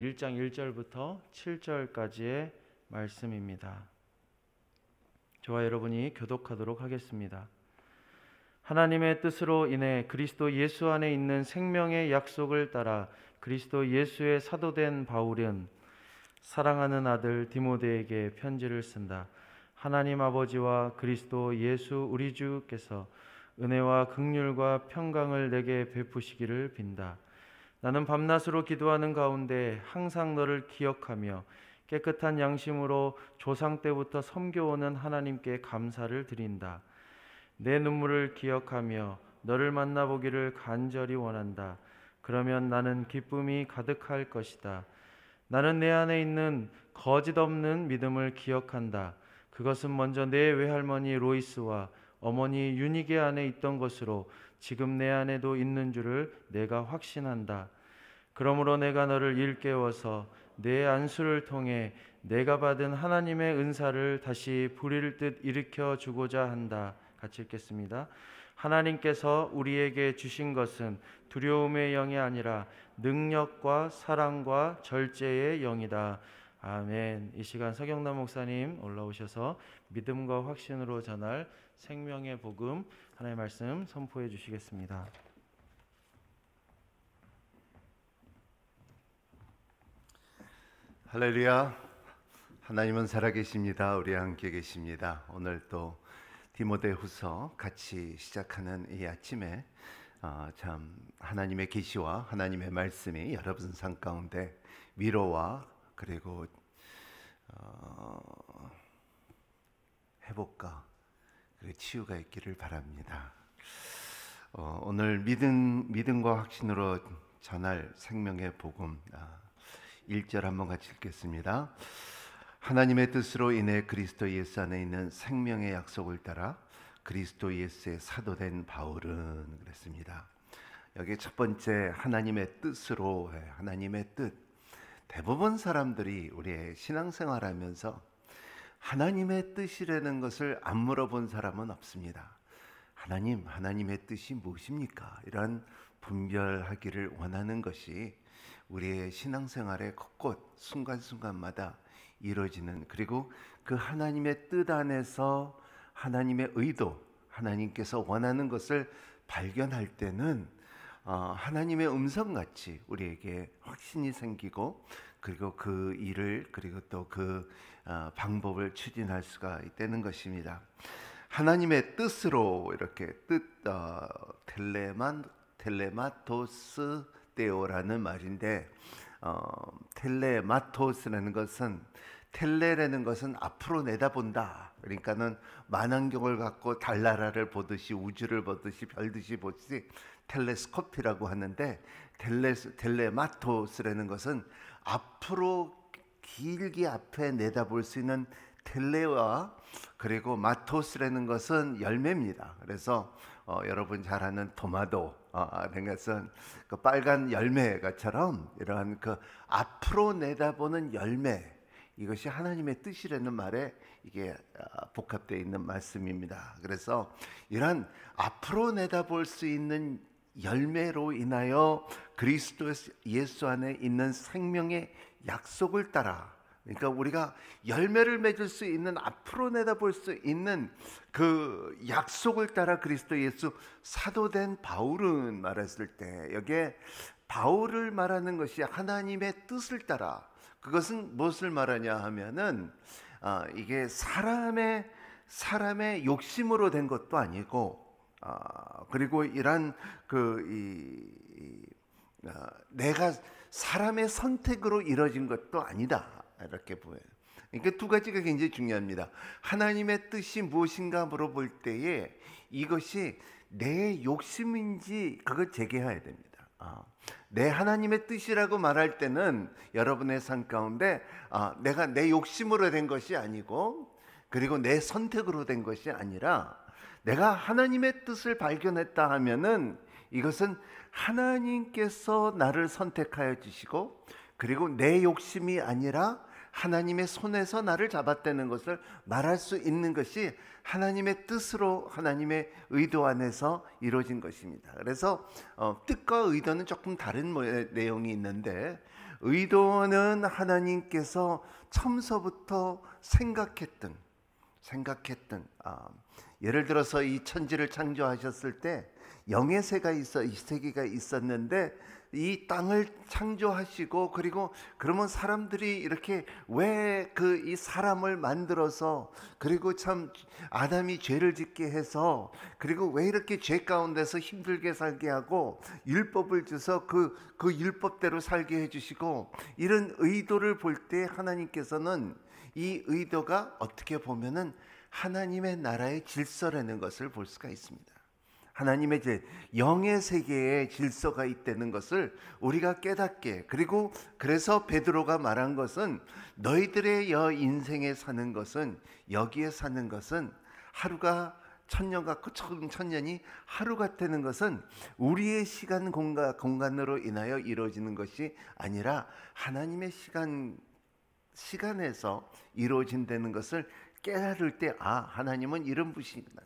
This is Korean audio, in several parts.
1장 1절부터 7절까지의 말씀입니다. 저와 여러분이 교독하도록 하겠습니다. 하나님의 뜻으로 인해 그리스도 예수 안에 있는 생명의 약속을 따라 그리스도 예수의 사도된 바울은 사랑하는 아들 디모데에게 편지를 쓴다. 하나님 아버지와 그리스도 예수 우리 주께서 은혜와 긍휼과 평강을 내게 베푸시기를 빈다. 나는 밤낮으로 기도하는 가운데 항상 너를 기억하며 깨끗한 양심으로 조상 때부터 섬겨오는 하나님께 감사를 드린다. 내 눈물을 기억하며 너를 만나보기를 간절히 원한다. 그러면 나는 기쁨이 가득할 것이다. 나는 내 안에 있는 거짓 없는 믿음을 기억한다. 그것은 먼저 내 외할머니 로이스와 어머니 유니게 안에 있던 것으로 지금 내 안에도 있는 줄을 내가 확신한다. 그러므로 내가 너를 일깨워서 내 안수를 통해 내가 받은 하나님의 은사를 다시 부릴 듯 일으켜 주고자 한다. 같이 읽겠습니다. 하나님께서 우리에게 주신 것은 두려움의 영이 아니라 능력과 사랑과 절제의 영이다. 아멘. 이 시간 서경남 목사님 올라오셔서 믿음과 확신으로 전할 생명의 복음 하나님의 말씀 선포해 주시겠습니다. 할렐루야. 하나님은 살아계십니다. 우리 함께 계십니다. 오늘 또 디모데후서 같이 시작하는 이 아침에 참 하나님의 계시와 하나님의 말씀이 여러분 삶 가운데 위로와 그리고 회복과 그리고 치유가 있기를 바랍니다. 오늘 믿음과 확신으로 전할 생명의 복음 1절 한번 같이 읽겠습니다. 하나님의 뜻으로 인해 그리스도 예수 안에 있는 생명의 약속을 따라 그리스도 예수의 사도된 바울은 그랬습니다. 여기 첫 번째 하나님의 뜻으로, 하나님의 뜻. 대부분 사람들이 우리의 신앙생활하면서 하나님의 뜻이라는 것을 안 물어본 사람은 없습니다. 하나님의 뜻이 무엇입니까? 이런 분별하기를 원하는 것이 우리의 신앙생활의 곳곳 순간순간마다 이루어지는, 그리고 그 하나님의 뜻 안에서 하나님의 의도, 하나님께서 원하는 것을 발견할 때는 하나님의 음성같이 우리에게 확신이 생기고, 그리고 그 일을, 그리고 또 그 방법을 추진할 수가 있다는 것입니다. 하나님의 뜻으로 이렇게 텔레마토스 데오라는 말인데, 텔레마토스라는 것은, 텔레라는 것은 앞으로 내다본다. 그러니까는 만안경을 갖고 달나라를 보듯이, 우주를 보듯이, 별듯이 보듯이 텔레스코피라고 하는데, 텔레마토스라는 것은 앞으로 길게 앞에 내다볼 수 있는 텔레와, 그리고 마토스라는 것은 열매입니다. 그래서 여러분 잘 아는 토마토, 것은 그 빨간 열매가처럼 이러한 그 앞으로 내다보는 열매, 이것이 하나님의 뜻이라는 말에 이게 복합되어 있는 말씀입니다. 그래서 이러한 앞으로 내다볼 수 있는 열매로 인하여 그리스도 예수 안에 있는 생명의 약속을 따라, 그러니까 우리가 열매를 맺을 수 있는, 앞으로 내다볼 수 있는 그 약속을 따라 그리스도 예수 사도된 바울은 말했을 때, 여기에 바울을 말하는 것이 하나님의 뜻을 따라, 그것은 무엇을 말하냐 하면은 이게 사람의 욕심으로 된 것도 아니고, 그리고 이런 내가 사람의 선택으로 이루어진 것도 아니다, 이렇게 보여요. 그러니까 두 가지가 굉장히 중요합니다. 하나님의 뜻이 무엇인가 물어볼 때에 이것이 내 욕심인지 그걸 제기해야 됩니다. 내 하나님의 뜻이라고 말할 때는 여러분의 삶 가운데 내가 내 욕심으로 된 것이 아니고, 그리고 내 선택으로 된 것이 아니라, 내가 하나님의 뜻을 발견했다 하면은 이것은 하나님께서 나를 선택하여 주시고, 그리고 내 욕심이 아니라 하나님의 손에서 나를 잡았다는 것을 말할 수 있는 것이 하나님의 뜻으로, 하나님의 의도 안에서 이루어진 것입니다. 그래서 뜻과 의도는 조금 다른 내용이 있는데, 의도는 하나님께서 처음서부터 생각했던 예를 들어서 이 천지를 창조하셨을 때 영의 세계가 있었는데 이 땅을 창조하시고 그리고 그러면 사람들이 이렇게 왜 이 사람을 만들어서 그리고 참 아담이 죄를 짓게 해서 그리고 왜 이렇게 죄 가운데서 힘들게 살게 하고 율법을 주서 그 율법대로 살게 해주시고 이런 의도를 볼 때 하나님께서는 이 의도가 어떻게 보면은 하나님의 나라의 질서라는 것을 볼 수가 있습니다. 하나님의 영의 세계에 질서가 있다는 것을 우리가 깨닫게, 그리고 그래서 베드로가 말한 것은 너희들의 인생에 사는 것은, 여기에 사는 것은 하루가 천년 같고 천년이 하루 같다는 것은 우리의 시간 공간으로 인하여 이루어지는 것이 아니라 하나님의 시간에서 이루어진다는 것을 깨달을 때 하나님은 이런 분이시구나.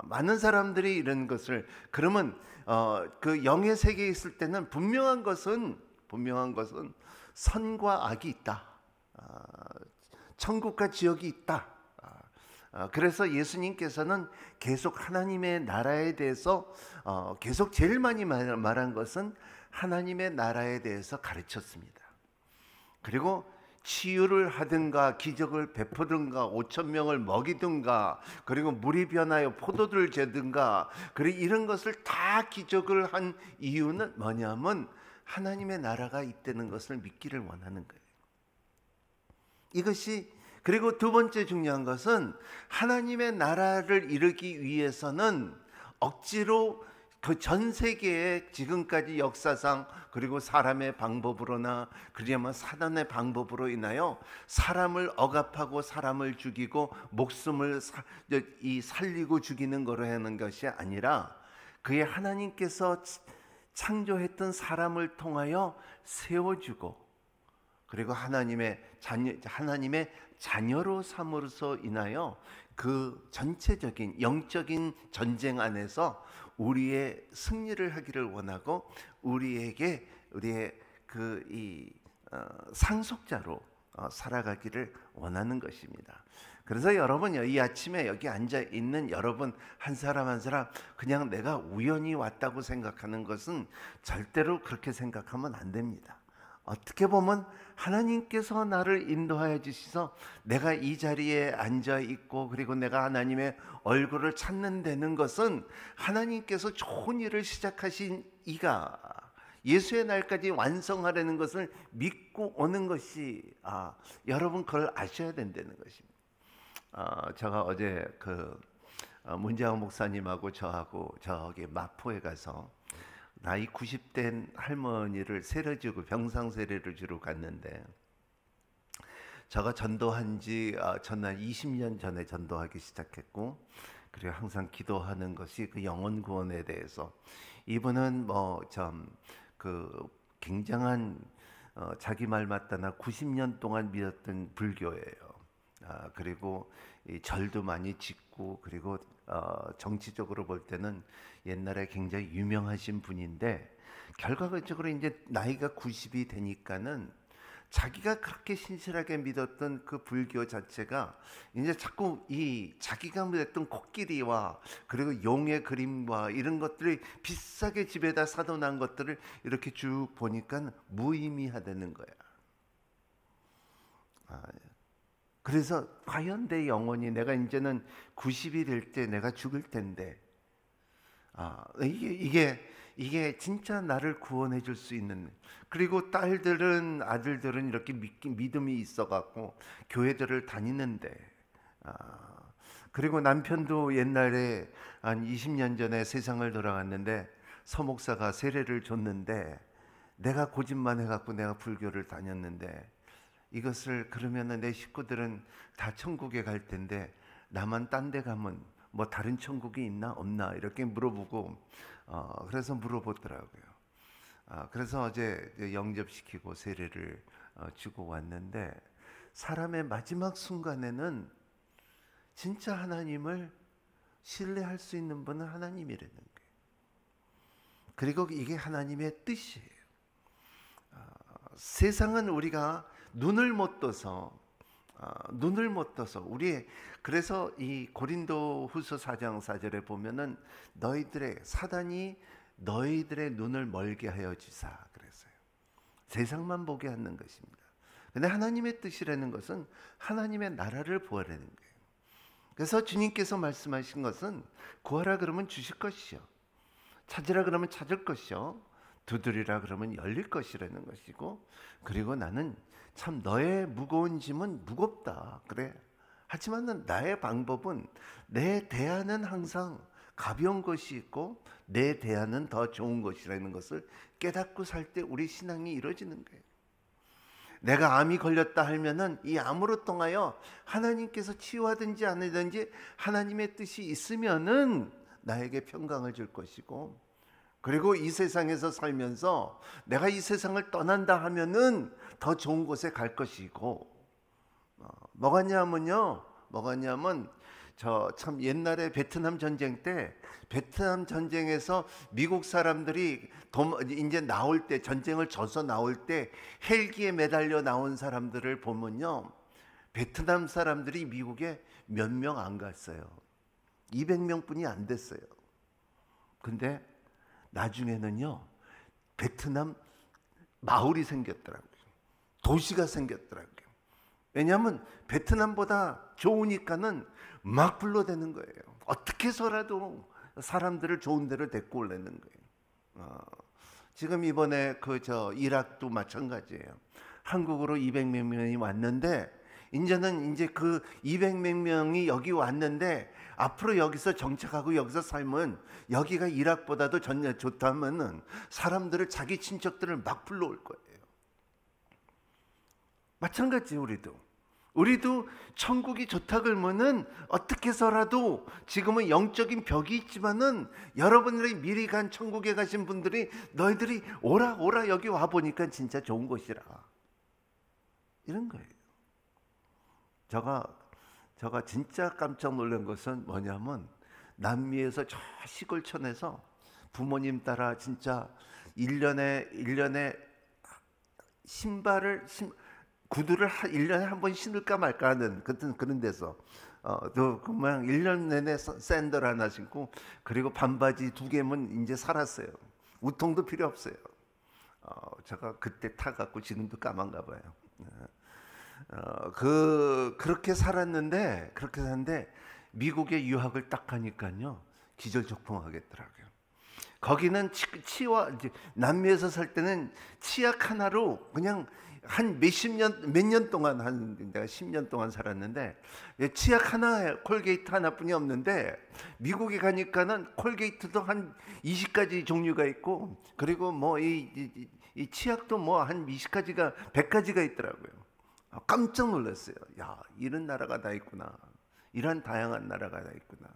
많은 사람들이 이런 것을 그러면 그 영의 세계에 있을 때는 분명한 것은 선과 악이 있다. 천국과 지옥이 있다. 그래서 예수님께서는 계속 하나님의 나라에 대해서 계속 제일 많이 말한 것은 하나님의 나라에 대해서 가르쳤습니다. 그리고 치유를 하든가 기적을 베푸든가 5천 명을 먹이든가 그리고 물이 변하여 포도를 재든가 그리고 이런 것을 다 기적을 한 이유는 뭐냐면 하나님의 나라가 있다는 것을 믿기를 원하는 거예요. 이것이, 그리고 두 번째 중요한 것은 하나님의 나라를 이루기 위해서는 억지로 그 전 세계의 지금까지 역사상 그리고 사람의 방법으로나 그러면 사단의 방법으로 인하여 사람을 억압하고 사람을 죽이고 목숨을 살리고 죽이는 거로 하는 것이 아니라 그의 하나님께서 창조했던 사람을 통하여 세워주고 그리고 하나님의 자녀로 삼으로서 인하여 그 전체적인 영적인 전쟁 안에서 우리의 승리를 하기를 원하고 우리의 상속자로 살아가기를 원하는 것입니다. 그래서 여러분 이 아침에 여기 앉아 있는 여러분 한 사람 한 사람 그냥 내가 우연히 왔다고 생각하는 것은 절대로 그렇게 생각하면 안 됩니다. 어떻게 보면 하나님께서 나를 인도하여 주셔서 내가 이 자리에 앉아 있고 그리고 내가 하나님의 얼굴을 찾는 데는 것은 하나님께서 좋은 일을 시작하신 이가 예수의 날까지 완성하려는 것을 믿고 오는 것이 여러분 그걸 아셔야 된다는 것입니다. 제가 어제 문재영 목사님하고 저하고 저기 마포에 가서 나이 90된 할머니를 세례주고 병상 세례를 주러 갔는데 제가 전도한 지 전날 20년 전에 전도하기 시작했고 그리고 항상 기도하는 것이 그 영혼 구원에 대해서 이분은 굉장한 자기 말 맞다나 90년 동안 믿었던 불교예요. 그리고 이 절도 많이 짓고 그리고 정치적으로 볼 때는 옛날에 굉장히 유명하신 분인데 결과적으로 이제 나이가 90이 되니까는 자기가 그렇게 신실하게 믿었던 그 불교 자체가 이제 자꾸 이 자기가 믿었던 코끼리와 그리고 용의 그림과 이런 것들이 비싸게 집에다 사둬놓은 것들을 이렇게 쭉 보니까 무의미하다는 거야. 그래서 과연 내 영혼이 내가 이제는 90이 될 때 내가 죽을 텐데 이게 진짜 나를 구원해 줄 수 있는, 그리고 아들들은 이렇게 믿음이 있어 갖고 교회들을 다니는데 그리고 남편도 옛날에 한 20년 전에 세상을 돌아갔는데 서목사가 세례를 줬는데 내가 고집만 해 갖고 내가 불교를 다녔는데 이것을 그러면은 내 식구들은 다 천국에 갈 텐데 나만 딴 데 가면 뭐 다른 천국이 있나 없나 이렇게 물어보고 그래서 물어보더라고요. 그래서 어제 영접시키고 세례를 주고 왔는데 사람의 마지막 순간에는 진짜 하나님을 신뢰할 수 있는 분은 하나님이라는 거예요. 그리고 이게 하나님의 뜻이에요. 세상은 우리가 눈을 못 떠서 그래서 이 고린도후서 4장 4절에 보면은 사단이 너희들의 눈을 멀게 하여 주사 그랬어요. 세상만 보게 하는 것입니다. 근데 하나님의 뜻이라는 것은 하나님의 나라를 보아라는 거예요. 그래서 주님께서 말씀하신 것은 구하라 그러면 주실 것이요, 찾으라 그러면 찾을 것이요, 두드리라 그러면 열릴 것이라는 것이고, 그리고 나는 참 너의 무거운 짐은 무겁다 그래. 하지만 나의 방법은 내 대안은 항상 가벼운 것이 있고 내 대안은 더 좋은 것이라는 것을 깨닫고 살 때 우리 신앙이 이루어지는 거예요. 내가 암이 걸렸다 하면은 이 암으로 통하여 하나님께서 치유하든지 아니든지 하나님의 뜻이 있으면은 나에게 평강을 줄 것이고, 그리고 이 세상에서 살면서 내가 이 세상을 떠난다 하면은 더 좋은 곳에 갈 것이고, 뭐가냐면 저 참 옛날에 베트남 전쟁 때, 베트남 전쟁에서 미국 사람들이 이제 나올 때, 전쟁을 져서 나올 때 헬기에 매달려 나온 사람들을 보면요, 베트남 사람들이 미국에 몇 명 안 갔어요. 200명뿐이 안 됐어요. 근데 나중에는요, 베트남 마을이 생겼더라고요. 도시가 생겼더라고요. 왜냐하면 베트남보다 좋으니까는 막 불러대는 거예요. 어떻게 해서라도 사람들을 좋은 데로 데리고 오려는 거예요. 지금 이번에 이락도 마찬가지예요. 한국으로 200몇 명이 왔는데, 이제는 그 200몇 명이 여기 왔는데 앞으로 여기서 정착하고 여기서 살면 여기가 이락보다도 좋다면은 사람들을, 자기 친척들을 막 불러올 거예요. 마찬가지 우리도 천국이 좋다 그러면은 어떻게 해서라도, 지금은 영적인 벽이 있지만은 여러분들이 미리 간 천국에 가신 분들이 너희들이 오라 여기 와 보니까 진짜 좋은 곳이라, 이런 거예요. 제가 진짜 깜짝 놀란 것은 뭐냐면, 남미에서 저 시골촌에서 부모님 따라 진짜 1년에 구두를 1년에 한 번 신을까 말까 하는 그런 데서 그냥 1년 내내 샌들 하나 신고, 그리고 반바지 2개면 이제 살았어요. 우통도 필요 없어요. 제가 그때 타갖고 지금도 까만가 봐요. 그렇게 살았는데 미국에 유학을 딱 가니까요, 기절적풍하겠더라고요. 거기는 남미에서 살 때는 치약 하나로 그냥 한 몇 년 동안, 내가 10년 동안 살았는데 치약 하나, 콜게이트 하나뿐이 없는데, 미국에 가니까는 콜게이트도 한 20가지 종류가 있고, 그리고 뭐 이 치약도 뭐 한 20가지가 100가지가 있더라고요. 깜짝 놀랐어요. 야, 이런 나라가 다 있구나. 이런 다양한 나라가 다 있구나.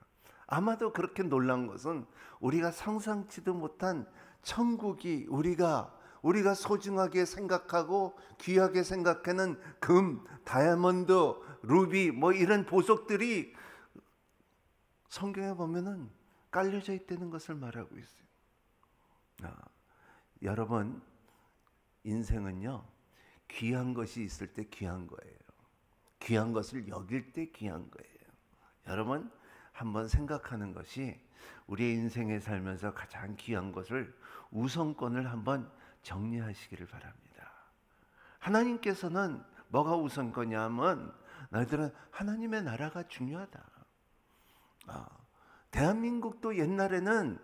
아마도 그렇게 놀란 것은 우리가 상상치도 못한 천국이, 우리가 소중하게 생각하고 귀하게 생각하는 금, 다이아몬드, 루비 뭐 이런 보석들이 성경에 보면은 깔려져 있다는 것을 말하고 있어요. 여러분, 인생은요, 귀한 것이 있을 때 귀한 거예요. 귀한 것을 여길 때 귀한 거예요. 여러분, 한번 생각하는 것이, 우리의 인생에 살면서 가장 귀한 것을, 우선권을 한번 정리하시기를 바랍니다. 하나님께서는 뭐가 우선권이냐면, 너희들은 하나님의 나라가 중요하다. 대한민국도 옛날에는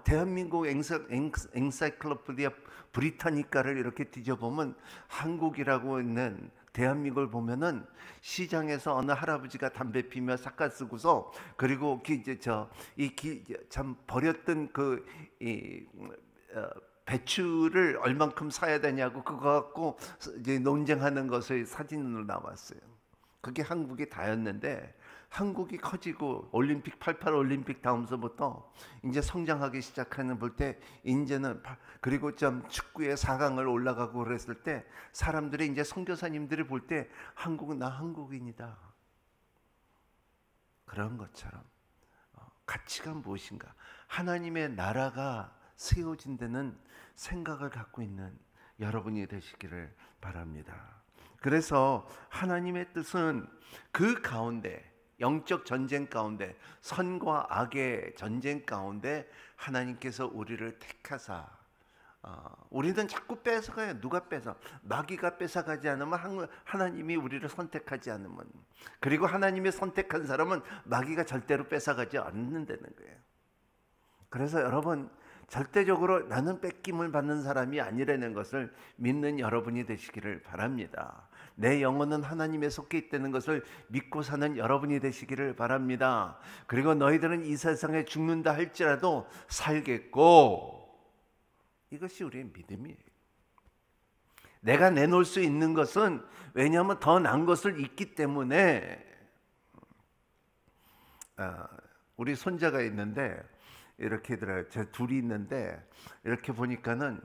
대한민국 엔사이클로피디아 브리타니카를 이렇게 뒤져보면, 한국이라고 있는 대한민국을 보면은 시장에서 어느 할아버지가 담배 피며 삿갓 쓰고서, 그리고 참 버렸던 배추를 얼만큼 사야 되냐고 그거 갖고 이제 논쟁하는 것의 사진으로 나왔어요. 그게 한국이 다였는데, 한국이 커지고 88 올림픽 다음서부터 이제 성장하기 시작하는 볼 때, 이제는 그리고 좀 축구에 4강을 올라가고 그랬을 때, 사람들이 이제 선교사님들이 볼 때 한국은 나 한국인이다. 그런 것처럼 가치가 무엇인가? 하나님의 나라가 세워진 데는 생각을 갖고 있는 여러분이 되시기를 바랍니다. 그래서 하나님의 뜻은 그 가운데, 영적 전쟁 가운데, 선과 악의 전쟁 가운데 하나님께서 우리를 택하사, 우리는 자꾸 뺏어가요. 누가 뺏어? 마귀가 뺏어가지 않으면, 하나님이 우리를 선택하지 않으면, 그리고 하나님이 선택한 사람은 마귀가 절대로 뺏어가지 않는다는 거예요. 그래서 여러분, 절대적으로 나는 뺏김을 받는 사람이 아니라는 것을 믿는 여러분이 되시기를 바랍니다. 내 영혼은 하나님에 속해 있다는 것을 믿고 사는 여러분이 되시기를 바랍니다. 그리고 너희들은 이 세상에 죽는다 할지라도 살겠고, 이것이 우리의 믿음이에요. 내가 내놓을 수 있는 것은, 왜냐하면 더 나은 것을 잊기 때문에. 우리 손자가 있는데 이렇게 들어요. 제 둘이 있는데 이렇게 보니까는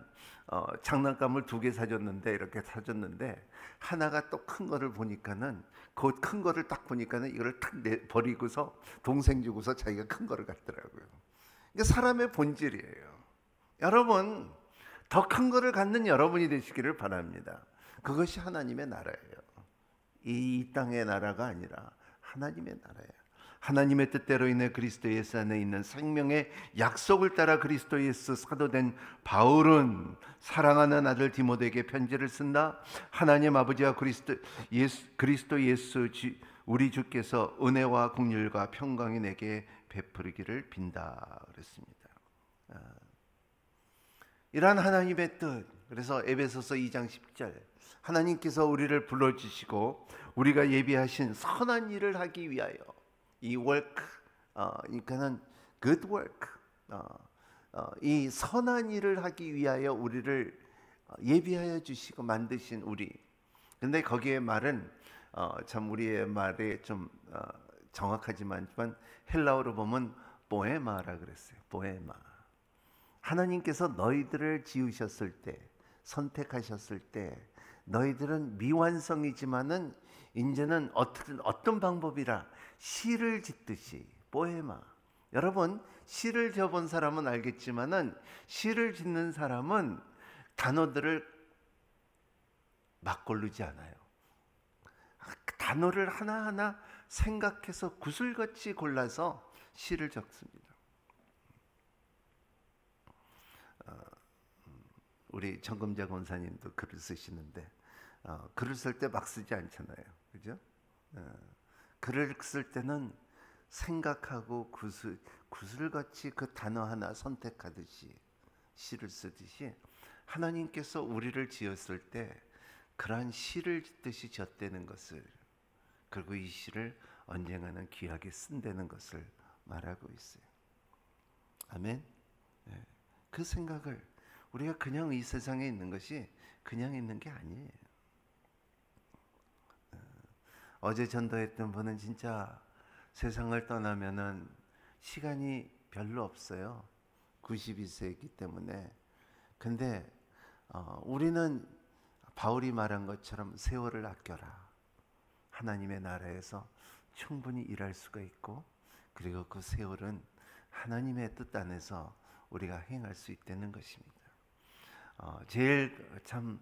장난감을 2개 사줬는데, 이렇게 사줬는데 하나가 또 큰 거를 보니까는, 그 큰 거를 딱 보니까는 이거를 탁 버리고서 동생 주고서 자기가 큰 거를 갖더라고요. 이게 사람의 본질이에요. 여러분, 더 큰 거를 갖는 여러분이 되시기를 바랍니다. 그것이 하나님의 나라예요. 이 땅의 나라가 아니라 하나님의 나라예요. 하나님의 뜻대로 인해 그리스도 예수 안에 있는 생명의 약속을 따라 그리스도 예수 사도된 바울은 사랑하는 아들 디모데에게 편지를 쓴다. 하나님 아버지와 그리스도 예수 우리 주께서 은혜와 긍휼과 평강이 내게 베풀기를 빈다 그랬습니다. 이러한 하나님의 뜻, 그래서 에베소서 2장 10절, 하나님께서 우리를 불러주시고 우리가 예비하신 선한 일을 하기 위하여, 이 work, 그러니까는 good work, 이 선한 일을 하기 위하여 우리를 예비하여 주시고 만드신 우리. 근데 거기에 말은 참 우리의 말에 좀 정확하지만 헬라어로 보면 보에마라 그랬어요. 보에마. 하나님께서 너희들을 지으셨을 때, 선택하셨을 때, 너희들은 미완성이지만은 이제는 어떤 방법이라, 시를 짓듯이, 보헤마. 여러분, 시를 지어본 사람은 알겠지만은 시를 짓는 사람은 단어들을 막 고르지 않아요. 단어를 하나하나 생각해서 구슬같이 골라서 시를 적습니다. 우리 정금자 권사님도 글을 쓰시는데 글을 쓸 때 막 쓰지 않잖아요, 그죠? 글을 쓸 때는 생각하고 구슬같이 그 단어 하나 선택하듯이 시를 쓰듯이, 하나님께서 우리를 지었을 때 그러한 시를 짓듯이 졌다는 것을, 그리고 이 시를 언젠가는 귀하게 쓴다는 것을 말하고 있어요. 아멘. 그 생각을, 우리가 그냥 이 세상에 있는 것이 그냥 있는 게 아니에요. 어제 전도했던 분은 진짜 세상을 떠나면은 시간이 별로 없어요. 92세이기 때문에. 근데 우리는 바울이 말한 것처럼 세월을 아껴라. 하나님의 나라에서 충분히 일할 수가 있고, 그리고 그 세월은 하나님의 뜻 안에서 우리가 행할 수 있다는 것입니다. 제일 참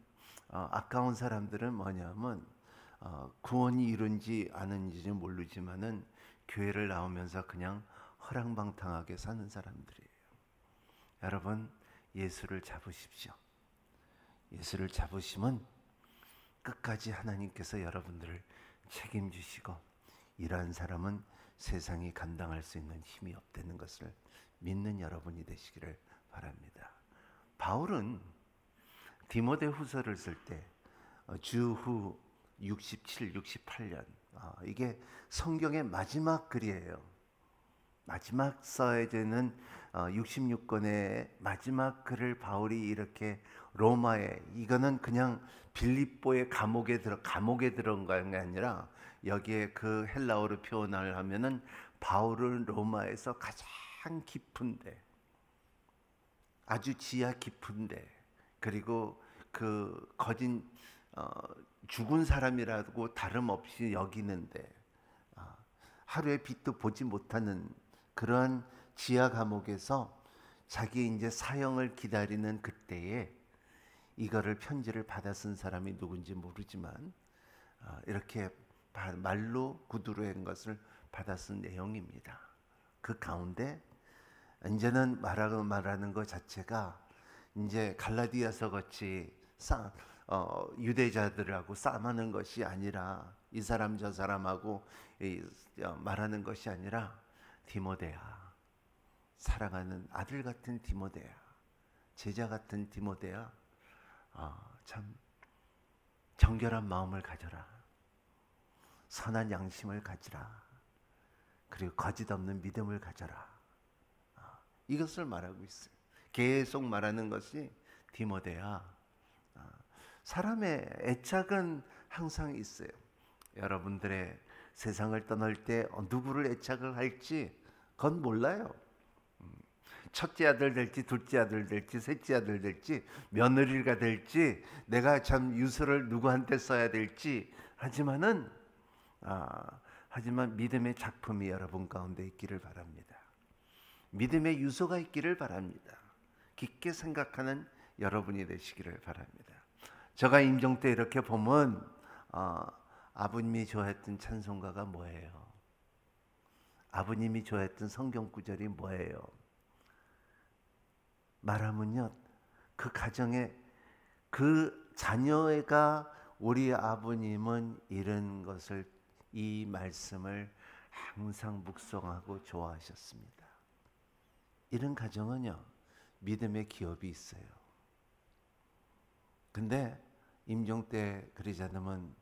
아까운 사람들은 뭐냐면 구원이 이룬지 아는지는 모르지만은 교회를 나오면서 그냥 허랑방탕하게 사는 사람들이에요. 여러분, 예수를 잡으십시오. 예수를 잡으시면 끝까지 하나님께서 여러분들을 책임지시고, 이러한 사람은 세상이 감당할 수 있는 힘이 없다는 것을 믿는 여러분이 되시기를 바랍니다. 바울은 디모데 후서를 쓸 때 주후 67, 68년, 이게 성경의 마지막 글이에요. 마지막 써야되는 66권의 마지막 글을 바울이 이렇게 로마에, 이거는 그냥 빌립보의 감옥에 들어간 게 아니라, 여기에 그 헬라어로 표현을 하면은 바울은 로마에서 가장 깊은데, 아주 지하 깊은데, 그리고 그 거진 죽은 사람이라고 다름없이 여기는데, 하루의 빛도 보지 못하는 그러한 지하 감옥에서 자기 이제 사형을 기다리는 그때에 이거를 편지를 받아 쓴 사람이 누군지 모르지만 이렇게 말로 구두로 한 것을 받아 쓴 내용입니다. 그 가운데 이제는 말하는 것 자체가 이제 갈라디아서 같이 유대자들하고 싸움하는 것이 아니라 이 사람 저 사람하고 말하는 것이 아니라 디모데야, 사랑하는 아들 같은 디모데야, 제자 같은 디모데야, 참 정결한 마음을 가져라, 선한 양심을 가지라, 그리고 거짓 없는 믿음을 가져라. 이것을 말하고 있어요. 계속 말하는 것이 디모데야, 사람의 애착은 항상 있어요. 여러분들의 세상을 떠날 때 누구를 애착을 할지 그건 몰라요. 첫째 아들 될지 둘째 아들 될지 셋째 아들 될지 며느리가 될지 내가 참 유서를 누구한테 써야 될지 하지만 믿음의 작품이 여러분 가운데 있기를 바랍니다. 믿음의 유서가 있기를 바랍니다. 깊게 생각하는 여러분이 되시기를 바랍니다. 제가 임종 때 이렇게 보면 아버님이 좋아했던 찬송가가 뭐예요? 아버님이 좋아했던 성경 구절이 뭐예요? 말하면요, 그 가정에 그 자녀가 우리 아버님은 이런 것을, 이 말씀을 항상 묵상하고 좋아하셨습니다. 이런 가정은요, 믿음의 기업이 있어요. 근데 임종 때 그러지 않으면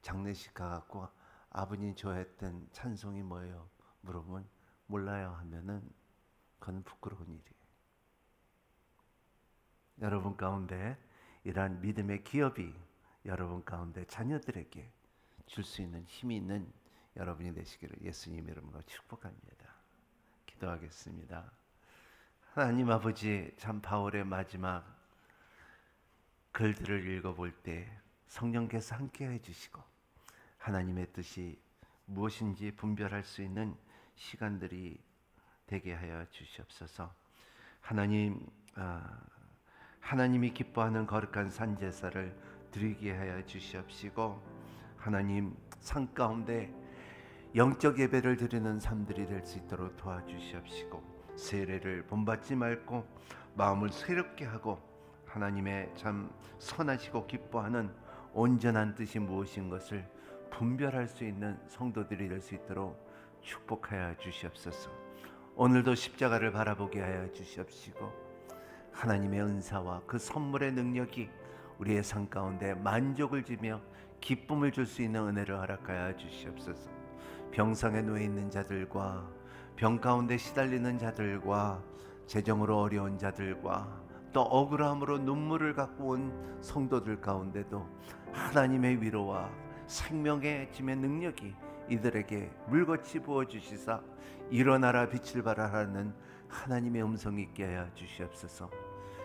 장례식 가갖고 아버님 좋아했던 찬송이 뭐예요? 물어보면 몰라요 하면은 그건 부끄러운 일이에요. 여러분 가운데 이러한 믿음의 기업이 여러분 가운데 자녀들에게 줄 수 있는 힘이 있는 여러분이 되시기를 예수님 이름으로 축복합니다. 기도하겠습니다. 하나님 아버지, 참 바울의 마지막 글들을 읽어볼 때 성령께서 함께 해주시고 하나님의 뜻이 무엇인지 분별할 수 있는 시간들이 되게 하여 주시옵소서. 하나님이 기뻐하는 거룩한 산제사를 드리게 하여 주시옵시고, 하나님 산 가운데 영적 예배를 드리는 삶들이 될 수 있도록 도와주시옵시고, 세례를 본받지 말고 마음을 새롭게 하고 하나님의 참 선하시고 기뻐하는 온전한 뜻이 무엇인 것을 분별할 수 있는 성도들이 될 수 있도록 축복하여 주시옵소서. 오늘도 십자가를 바라보게 하여 주시옵시고, 하나님의 은사와 그 선물의 능력이 우리의 삶 가운데 만족을 주며 기쁨을 줄 수 있는 은혜를 허락하여 주시옵소서. 병상에 누워 있는 자들과 병 가운데 시달리는 자들과 재정으로 어려운 자들과 또 억울함으로 눈물을 갖고 온 성도들 가운데도 하나님의 위로와 생명의 짐의 능력이 이들에게 물같이 부어주시사 일어나라 빛을 발하라는 하나님의 음성이 있게 하여 주시옵소서.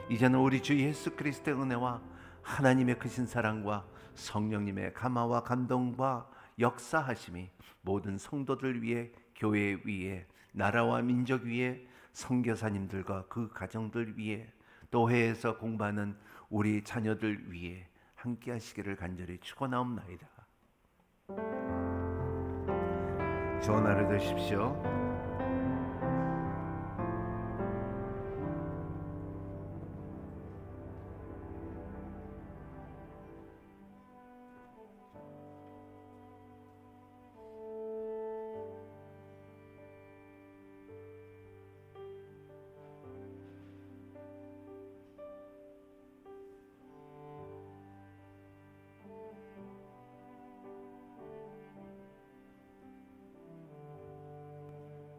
이제는 우리 주 예수 그리스도의 은혜와 하나님의 크신 사랑과 성령님의 감화와 감동과 역사하심이 모든 성도들 위해, 교회 위에, 나라와 민족 위에, 선교사님들과 그 가정들 위에, 또 해에서 공부하는 우리 자녀들 위에 함께 하시기를 간절히 축원하옵나이다. 좋은 하루 되십시오.